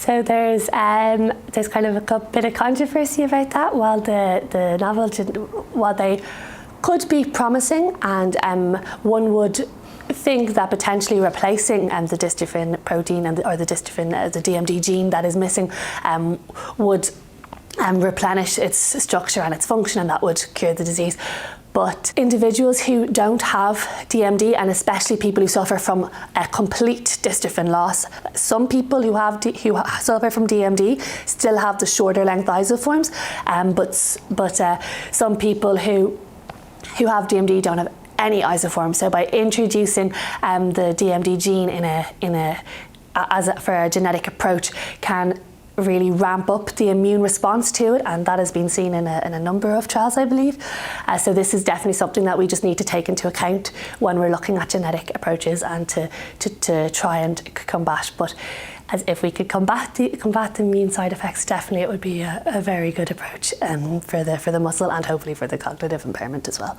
So there's kind of a bit of controversy about that. While the novel, while they could be promising, and one would think that potentially replacing the dystrophin protein or the dystrophin, the DMD gene that is missing, would replenish its structure and its function, and that would cure the disease. But individuals who don't have DMD, and especially people who suffer from a complete dystrophin loss, some people who suffer from DMD still have the shorter length isoforms, but some people who have DMD don't have any isoforms. So by introducing the DMD gene for a genetic approach can really ramp up the immune response to it, and that has been seen in a number of trials, I believe. So this is definitely something that we just need to take into account when we're looking at genetic approaches and to try and combat. But as if we could combat the immune side effects, definitely it would be a very good approach for the muscle and hopefully for the cognitive impairment as well.